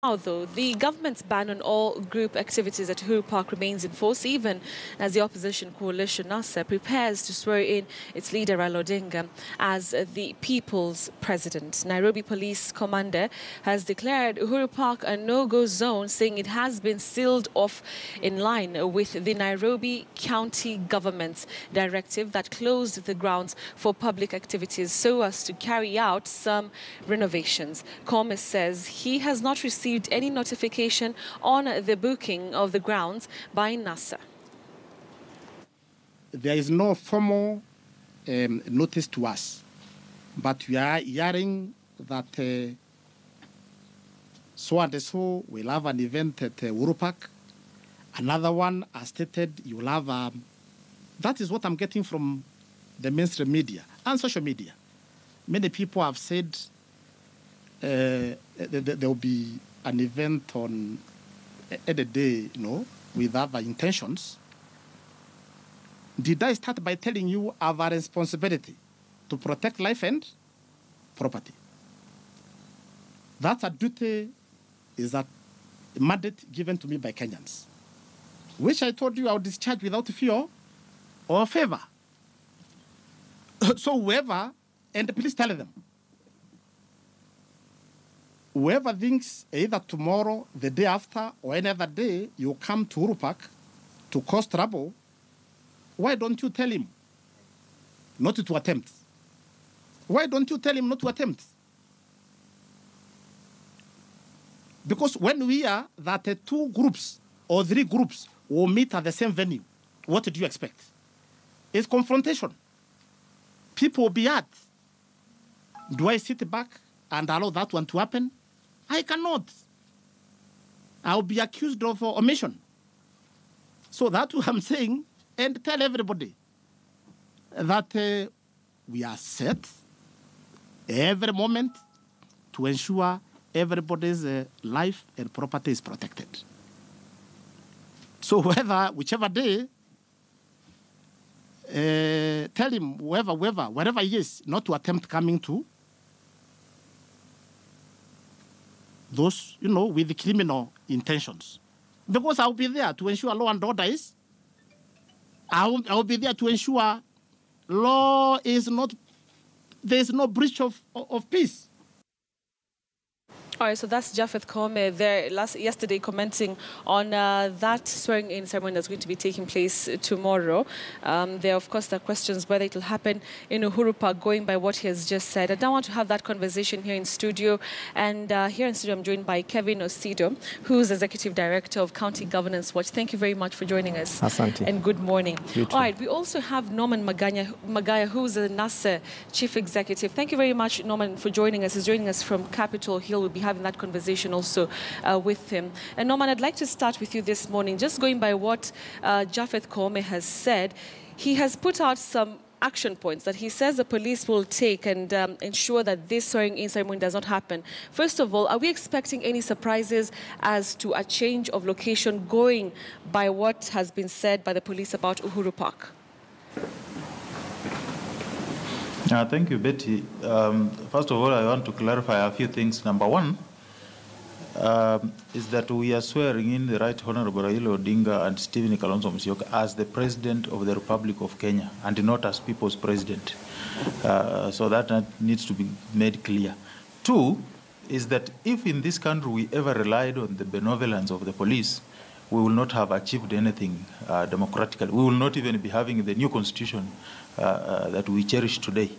Now, though, the government's ban on all group activities at Uhuru Park remains in force, even as the opposition coalition NASA prepares to swear in its leader Raila Odinga as the people's president. Nairobi Police Commander has declared Uhuru Park a no-go zone, saying it has been sealed off in line with the Nairobi County government's directive that closed the grounds for public activities so as to carry out some renovations. Kome says he has not received any notification on the booking of the grounds by NASA. There is no formal notice to us, but we are hearing that so and so will have an event at Uhuru Park. Another one, as stated, you will have. That is what I'm getting from the mainstream media and social media. Many people have said there will be an event on any day, with other intentions. Did I start by telling you I have a responsibility to protect life and property? That's a duty, is a mandate given to me by Kenyans, which I told you I would discharge without fear or favor. So whoever, and please tell them, whoever thinks either tomorrow, the day after, or any other day, you come to Uhuru Park to cause trouble, why don't you tell him not to attempt? Why don't you tell him not to attempt? Because when we are that two groups or three groups will meet at the same venue, what do you expect? It's confrontation. People will be at. Do I sit back and allow that one to happen? I cannot. I'll be accused of omission. So that's what I'm saying, and tell everybody that we are set every moment to ensure everybody's life and property is protected. So whichever day, tell him, wherever he is, not to attempt coming to those, with the criminal intentions. Because I'll be there to ensure law and order is. I'll be there to ensure law is not, there's no breach of peace. All right, so that's Japheth Kome there yesterday commenting on that swearing-in ceremony that's going to be taking place tomorrow. There, of course, are questions whether it will happen in Uhuru Park, going by what he has just said. I don't want to have that conversation here in studio. And here in studio, I'm joined by Kevin Osido, who's Executive Director of County Governance Watch. Thank you very much for joining us. Asante. And good morning. You too. All right, we also have Norman Magaya, who's the NASA Chief Executive. Thank you very much, Norman, for joining us. He's joining us from Capitol Hill. We'll be having that conversation also with him. And Norman, I'd like to start with you this morning, just going by what Japheth Kome has said. He has put out some action points that he says the police will take and ensure that this swearing-in ceremony does not happen. First of all, are we expecting any surprises as to a change of location going by what has been said by the police about Uhuru Park? Thank you, Betty. First of all, I want to clarify a few things. Number one is that we are swearing in the Right Honorable Raila Odinga and Stephen Kalonzo Musyoka as the President of the Republic of Kenya and not as People's President. So that needs to be made clear. Two is that if in this country we ever relied on the benevolence of the police, we will not have achieved anything democratically. We will not even be having the new constitution that we cherish today.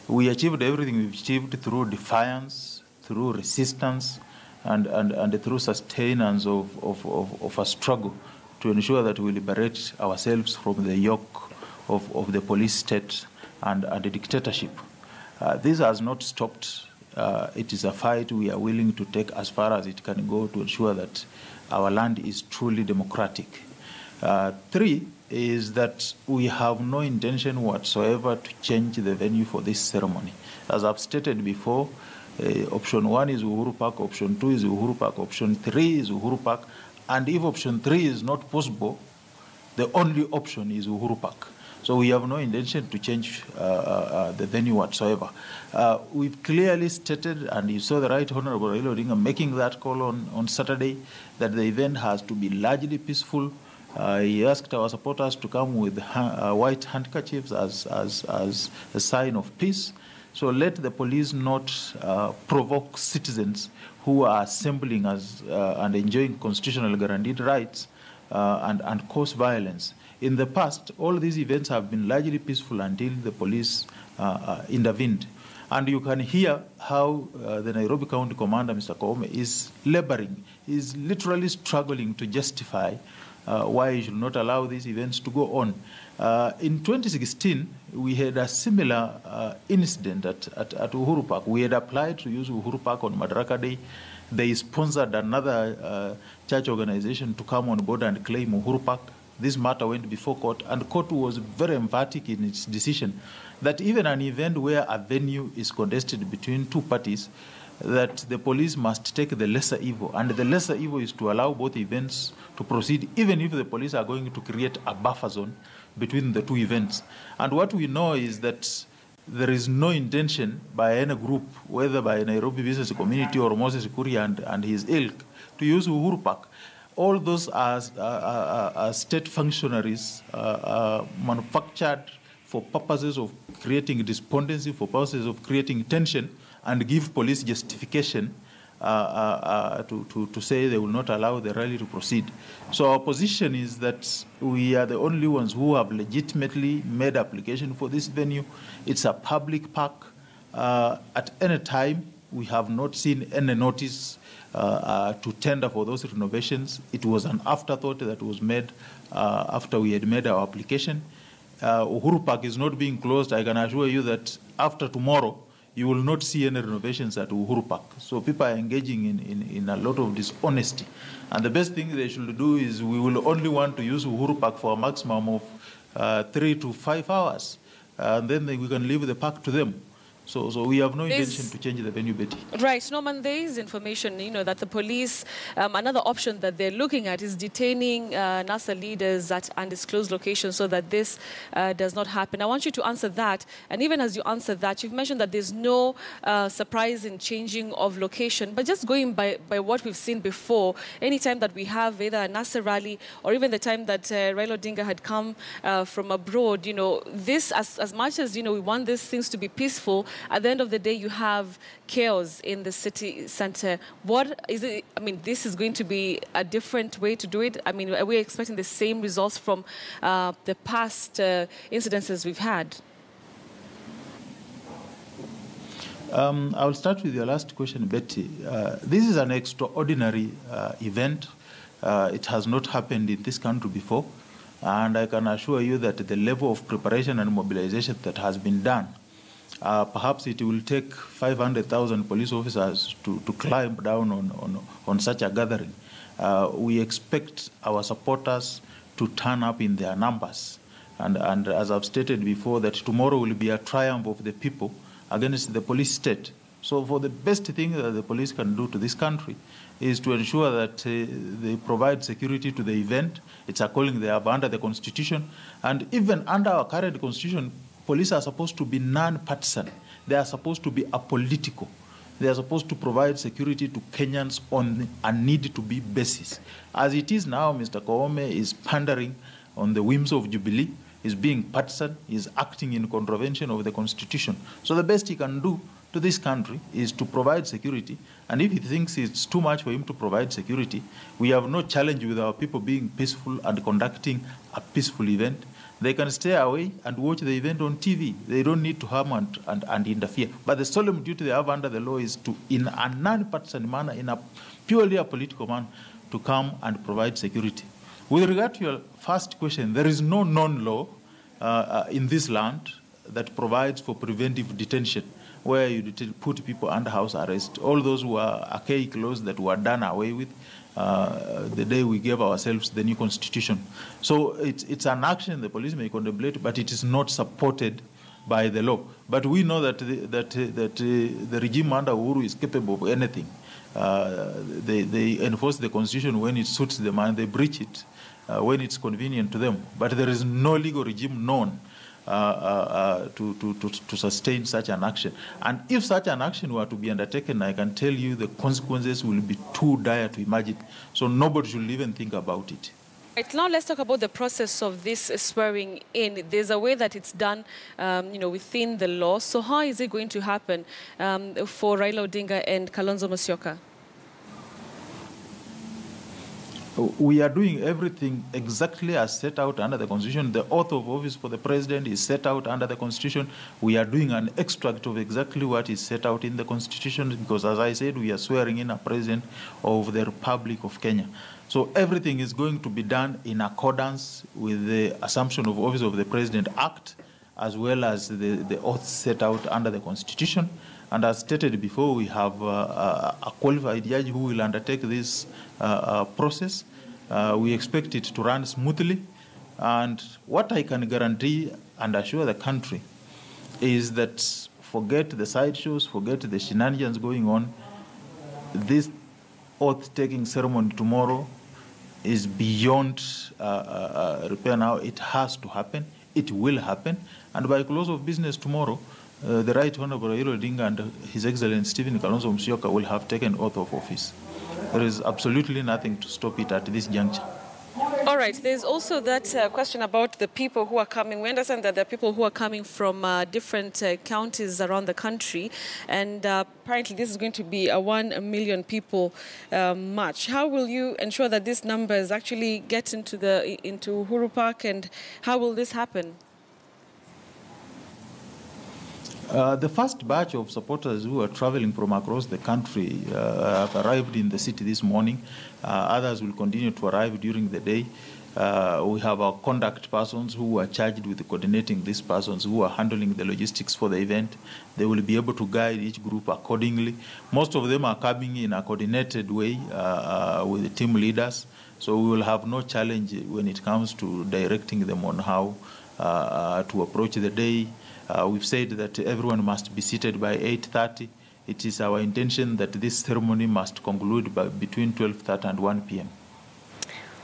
We achieved everything we've achieved through defiance, through resistance, and through sustenance of a struggle to ensure that we liberate ourselves from the yoke of the police state and the dictatorship. This has not stopped. It is a fight we are willing to take as far as it can go to ensure that our land is truly democratic. Three is that we have no intention whatsoever to change the venue for this ceremony. As I've stated before, option 1 is Uhuru Park, option 2 is Uhuru Park, option 3 is Uhuru Park, and if option 3 is not possible, the only option is Uhuru Park. So we have no intention to change the venue whatsoever. We've clearly stated, and you saw the Right Honorable Raila Odinga making that call on Saturday, that the event has to be largely peaceful. He asked our supporters to come with white handkerchiefs as a sign of peace. So let the police not provoke citizens who are assembling and enjoying constitutional guaranteed rights and cause violence. In the past, all these events have been largely peaceful until the police intervened. And you can hear how the Nairobi County Commander, Mr. Koome, is laboring, is literally struggling to justify why he should not allow these events to go on. In 2016, we had a similar incident at Uhuru Park. We had applied to use Uhuru Park on Madaraka Day. They sponsored another church organization to come on board and claim Uhuru Park. This matter went before court, and the court was very emphatic in its decision that even an event where a venue is contested between two parties, that the police must take the lesser evil, and the lesser evil is to allow both events to proceed, even if the police are going to create a buffer zone between the two events. And what we know is that there is no intention by any group, whether by Nairobi Business Community or Moses Kuria and his ilk, to use Uhuru Park. All those are state functionaries manufactured for purposes of creating despondency, for purposes of creating tension, and give police justification to say they will not allow the rally to proceed. So our position is that we are the only ones who have legitimately made application for this venue. It's a public park. At any time, we have not seen any notice to tender for those renovations. It was an afterthought that was made after we had made our application. Uhuru Park is not being closed. I can assure you that after tomorrow, you will not see any renovations at Uhuru Park. So people are engaging in a lot of dishonesty. And the best thing they should do is we will only want to use Uhuru Park for a maximum of 3 to 5 hours. And then we can leave the park to them. So we have no intention to change the venue, Betty. Right, Norman, there is information, that the police, another option that they're looking at is detaining NASA leaders at undisclosed locations so that this does not happen. I want you to answer that. And even as you answer that, you've mentioned that there's no surprise in changing of location. But just going by what we've seen before, anytime that we have either a NASA rally or even the time that Raila Odinga had come from abroad, this, as much as, we want these things to be peaceful, at the end of the day, you have chaos in the city center. What is it? I mean, this is going to be a different way to do it. I mean, are we expecting the same results from the past incidences we've had? I will start with your last question, Betty. This is an extraordinary event. It has not happened in this country before. And I can assure you that the level of preparation and mobilization that has been done, perhaps it will take 500,000 police officers to climb down on such a gathering. We expect our supporters to turn up in their numbers. And as I've stated before, that tomorrow will be a triumph of the people against the police state. So for the best thing that the police can do to this country is to ensure that they provide security to the event. It's a calling they have under the Constitution. And even under our current Constitution, police are supposed to be non-partisan. They are supposed to be apolitical. They are supposed to provide security to Kenyans on a need-to-be basis. As it is now, Mr. Koome is pandering on the whims of Jubilee, is being partisan, is acting in contravention of the Constitution. So the best he can do to this country is to provide security. And if he thinks it's too much for him to provide security, we have no challenge with our people being peaceful and conducting a peaceful event. They can stay away and watch the event on TV. They don't need to harm and interfere. But the solemn duty they have under the law is to, in a non-partisan manner, in a purely a political manner, to come and provide security. With regard to your first question, there is no known law in this land that provides for preventive detention, where you put people under house arrest. All those who are archaic laws that were done away with the day we gave ourselves the new constitution. So it's an action the police may contemplate, but it is not supported by the law. But we know that the regime under Uhuru is capable of anything. They enforce the constitution when it suits them, and they breach it when it's convenient to them. But there is no legal regime known to sustain such an action. And if such an action were to be undertaken, I can tell you the consequences will be too dire to imagine. So nobody should even think about it. Right, now let's talk about the process of this swearing in. There's a way that it's done, within the law. So how is it going to happen for Raila Odinga and Kalonzo Musyoka? We are doing everything exactly as set out under the Constitution. The oath of office for the president is set out under the Constitution. We are doing an extract of exactly what is set out in the Constitution because, as I said, we are swearing in a president of the Republic of Kenya. So everything is going to be done in accordance with the Assumption of Office of the President Act, as well as the oath set out under the Constitution. And as stated before, we have a qualified judge who will undertake this process. We expect it to run smoothly. And what I can guarantee and assure the country is that forget the sideshows, forget the shenanigans going on. This oath-taking ceremony tomorrow is beyond repair now. It has to happen. It will happen. And by close of business tomorrow, the Right Honorable Raila Odinga and His Excellency Stephen Kalonzo Musyoka will have taken oath of office. There is absolutely nothing to stop it at this juncture. All right. There's also that question about the people who are coming. We understand that there are people who are coming from different counties around the country, and apparently this is going to be a 1 million people march. How will you ensure that these numbers actually get into Uhuru Park, and how will this happen? The first batch of supporters who are traveling from across the country have arrived in the city this morning. Others will continue to arrive during the day. We have our conduct persons who are charged with coordinating these persons who are handling the logistics for the event. They will be able to guide each group accordingly. Most of them are coming in a coordinated way with the team leaders. So we will have no challenge when it comes to directing them on how to approach the day. We've said that everyone must be seated by 8:30. It is our intention that this ceremony must conclude by between 12:30 and 1 p.m.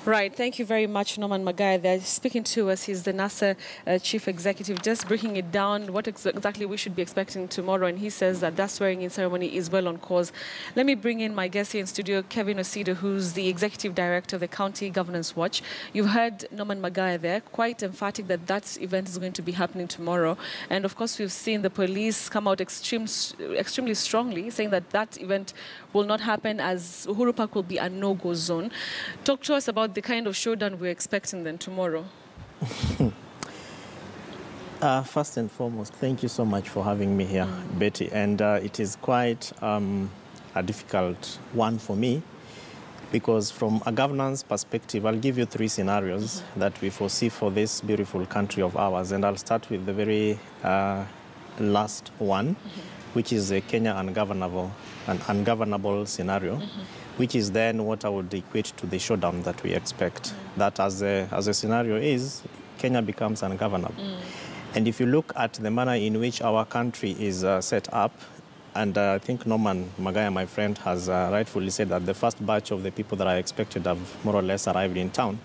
Right. Thank you very much, Norman Magai. They're speaking to us. He's the NASA chief executive, just breaking it down, what exactly we should be expecting tomorrow. And he says that swearing-in ceremony is well on course. Let me bring in my guest here in studio, Kevin Osido, who's the executive director of the County Governance Watch. You've heard Norman Magai there, quite emphatic that event is going to be happening tomorrow. And of course, we've seen the police come out extremely strongly, saying that event will not happen, as Uhuru Park will be a no-go zone. Talk to us about the kind of showdown we're expecting then tomorrow. First and foremost, thank you so much for having me here, Betty. And it is quite a difficult one for me, because from a governance perspective, I'll give you 3 scenarios that we foresee for this beautiful country of ours. And I'll start with the very last one, which is a Kenya ungovernable scenario, which is then what I would equate to the showdown that we expect. That as a scenario is, Kenya becomes ungovernable. And if you look at the manner in which our country is set up, and I think Norman Magai, my friend, has rightfully said that the first batch of the people that are expected have more or less arrived in town.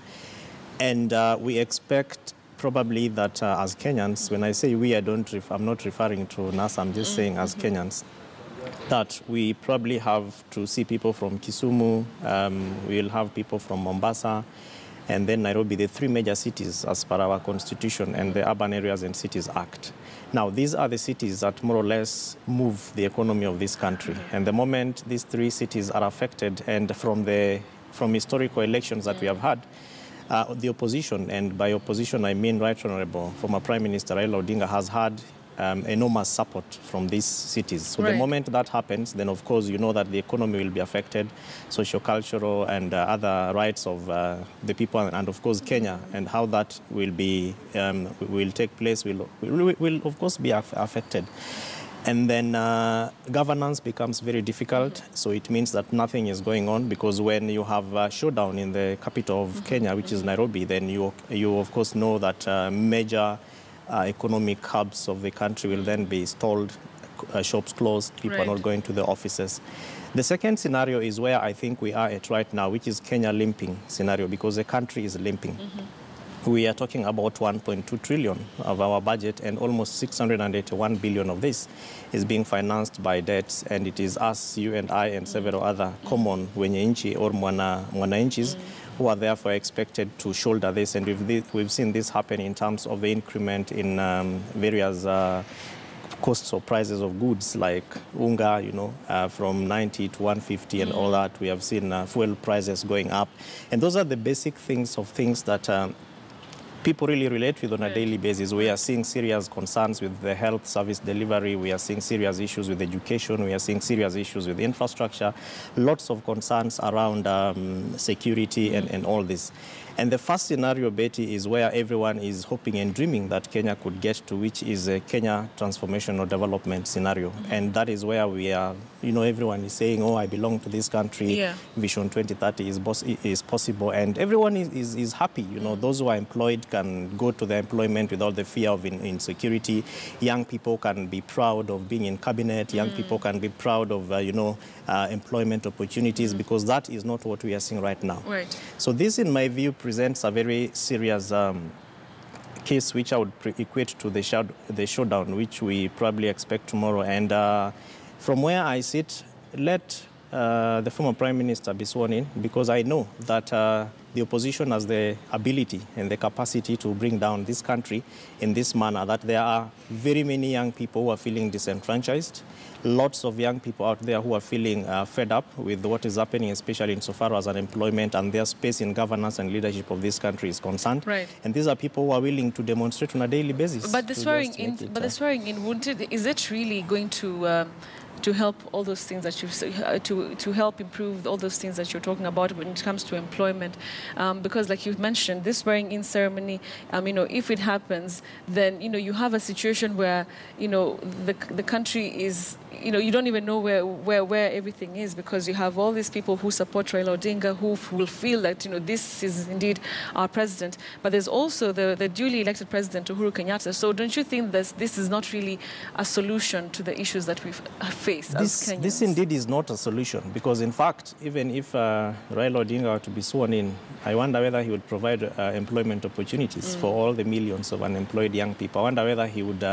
And we expect probably that as Kenyans, when I say we, I'm not referring to NASA, I'm just saying as Kenyans, that we probably have to see people from Kisumu, we'll have people from Mombasa, and then Nairobi, the 3 major cities as per our constitution and the Urban Areas and Cities Act. Now, these are the cities that more or less move the economy of this country. And the moment these 3 cities are affected, and from historical elections that we have had, the opposition, and by opposition I mean Right Honorable former Prime Minister Raila Odinga, has had enormous support from these cities. So the moment that happens, then of course you know that the economy will be affected, socio-cultural and other rights of the people, and of course Kenya, and how that will take place will of course be affected. And then governance becomes very difficult, so it means that nothing is going on, because when you have a showdown in the capital of Kenya, which is Nairobi, then you of course know that major economic hubs of the country will then be stalled, shops closed, people are not going to the offices. The second scenario is where I think we are at right now, which is Kenya limping scenario, because the country is limping. we are talking about 1.2 trillion of our budget, and almost 681 billion of this is being financed by debts, and it is us, you and I, and several other common wenye nchi or mwananchis who are therefore expected to shoulder this. And we've seen this happen in terms of the increment in various costs or prices of goods like unga, from 90 to 150 and all that. We have seen fuel prices going up. And those are the basic things that people really relate with on a daily basis. We are seeing serious concerns with the health service delivery. We are seeing serious issues with education. We are seeing serious issues with infrastructure. Lots of concerns around security and all this. And the first scenario, Betty, is where everyone is hoping and dreaming that Kenya could get to, which is a Kenya transformational development scenario. And that is where we are, everyone is saying, oh, I belong to this country. Yeah. Vision 2030 is possible. And everyone is happy. Those who are employed can go to their employment without the fear of insecurity. Young people can be proud of being in cabinet. Young people can be proud of, employment opportunities, because that is not what we are seeing right now. Right. So this, in my view, presents a very serious case which I would equate to the showdown, which we probably expect tomorrow. And from where I sit, let the former Prime Minister be sworn in, because I know that the opposition has the ability and the capacity to bring down this country in this manner, that there are very many young people who are feeling disenfranchised, lots of young people out there who are feeling fed up with what is happening, especially insofar as unemployment and their space in governance and leadership of this country is concerned. Right. And these are people who are willing to demonstrate on a daily basis. But the swearing in, is it really going to help all those things that to help improve all those things that you're talking about when it comes to employment? Because, like you've mentioned, this swearing-in ceremony, if it happens, then you have a situation where the country is, you don't even know where everything is, because you have all these people who support Raila Odinga who will feel that this is indeed our president, but there's also the duly elected president Uhuru Kenyatta. So don't you think that this is not really a solution to the issues that we face? This indeed is not a solution, because in fact, even if Raila Odinga were to be sworn in, I wonder whether he would provide employment opportunities for all the millions of unemployed young people. I wonder whether he would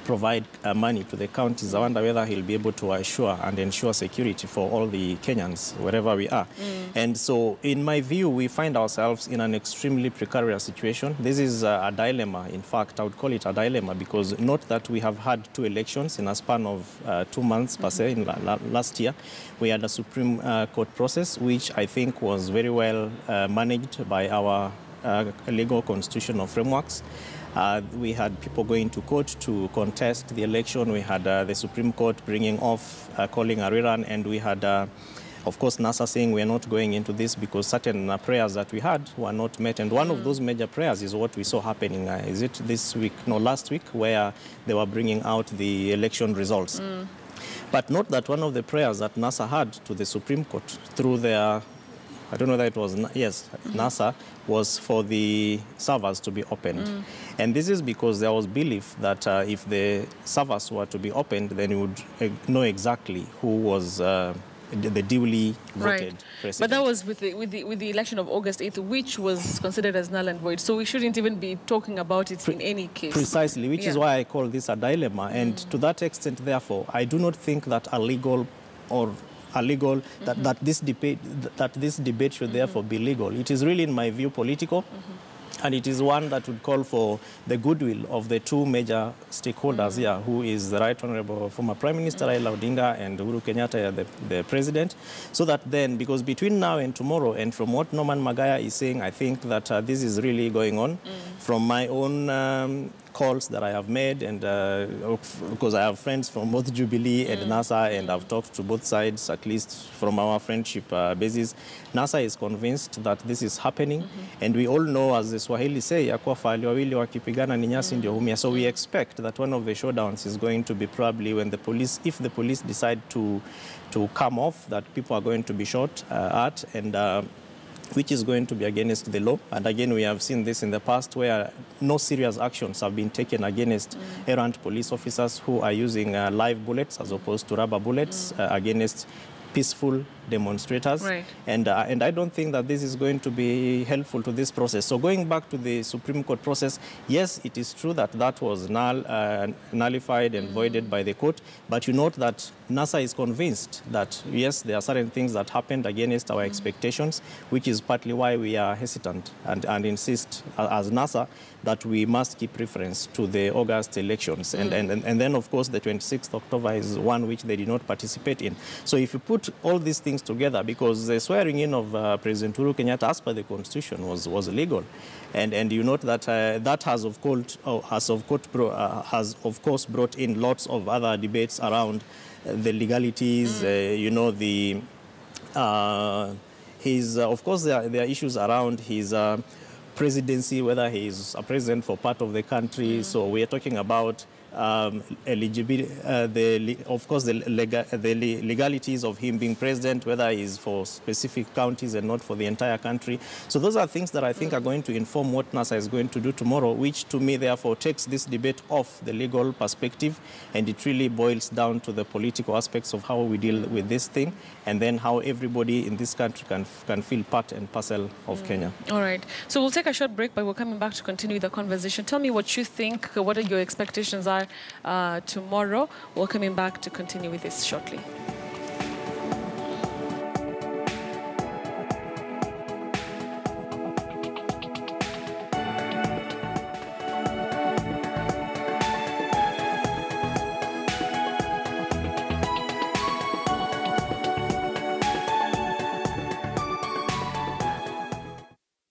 provide money to the counties. I wonder whether he'll be able to assure and ensure security for all the Kenyans, wherever we are. And so, in my view, we find ourselves in an extremely precarious situation. This is a dilemma. In fact, I would call it a dilemma, because not that we have had 2 elections in a span of 2 months per se. In last year, we had a Supreme Court process, which I think was very well managed by our legal constitutional frameworks. We had people going to court to contest the election. We had the Supreme Court bringing off, calling a rerun, and we had, of course, NASA saying we are not going into this because certain prayers that we had were not met. And one of those major prayers is what we saw happening, is it this week? No, last week, where they were bringing out the election results. But note that one of the prayers that NASA had to the Supreme Court through their, I don't know whether it was, yes, NASA, was for the servers to be opened. And this is because there was belief that if the servers were to be opened, then you would know exactly who was the duly voted president. But that was with the election of August 8th, which was considered as null and void. So we shouldn't even be talking about it in any case. Precisely, which is why I call this a dilemma. And to that extent, therefore, I do not think that that this debate should therefore be legal. It is really, in my view, political. And it is one that would call for the goodwill of the 2 major stakeholders here, who is the Right Honorable former Prime Minister Raila Odinga and Uhuru Kenyatta, the President. So that then, because between now and tomorrow, and from what Norman Magaya is saying, I think that this is really going on. From my own calls that I have made, and because I have friends from both Jubilee and NASA, and I've talked to both sides, at least from our friendship basis, NASA is convinced that this is happening. And we all know, as the Swahili say, yakuwa fahali wawili wakipigana ni nyasi ndio humia. So we expect that one of the showdowns is going to be probably when the police, if the police decide to come off, that people are going to be shot at, and which is going to be against the law. And again, we have seen this in the past, where no serious actions have been taken against errant police officers who are using live bullets as opposed to rubber bullets against peaceful demonstrators. Right. And I don't think that this is going to be helpful to this process. So going back to the Supreme Court process, yes, it is true that that was nullified and voided by the court, but you note that NASA is convinced that, yes, there are certain things that happened against our expectations, which is partly why we are hesitant and insist as NASA that we must keep reference to the August elections. And then, of course, the 26th October is one which they did not participate in. So if you put all these things together, because the swearing in of President Uhuru Kenyatta as per the Constitution was legal, and you note that that has of course brought in lots of other debates around the legalities, you know, the of course there are issues around his presidency, whether he is a president for part of the country. So we are talking about eligibility, of course, the legalities of him being president, whether he's for specific counties and not for the entire country. So those are things that I think are going to inform what NASA is going to do tomorrow, which to me, therefore, takes this debate off the legal perspective, and it really boils down to the political aspects of how we deal with this thing, and then how everybody in this country can feel part and parcel of Kenya. All right. So we'll take a short break, but we're coming back to continue the conversation. Tell me what you think, what are your expectations are tomorrow. We're coming back to continue with this shortly.